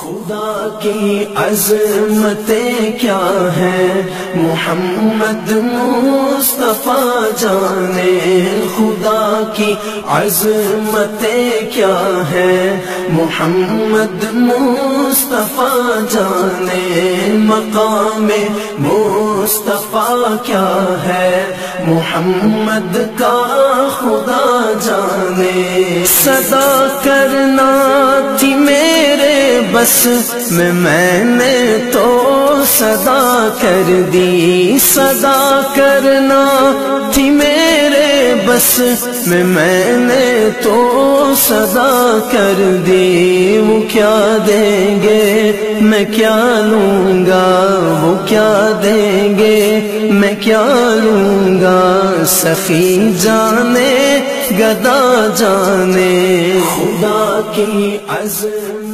خدا کی عظمتیں کیا ہیں محمد مصطفیٰ جانے، خدا کی عظمتیں کیا ہیں محمد مصطفیٰ جانے، مقام مصطفیٰ کیا ہے محمد کا خدا جانے، صدا کرنا تھی میرے بس میں نے تو صدا کر دی، صدا کرنا تھی میرے بس میں نے تو صدا کر دی، وہ کیا دیں گے میں کیا لوں گا، وہ کیا دیں گے میں کیا لوں گا، سخی جانے گدا جانے، خدا کی عظمت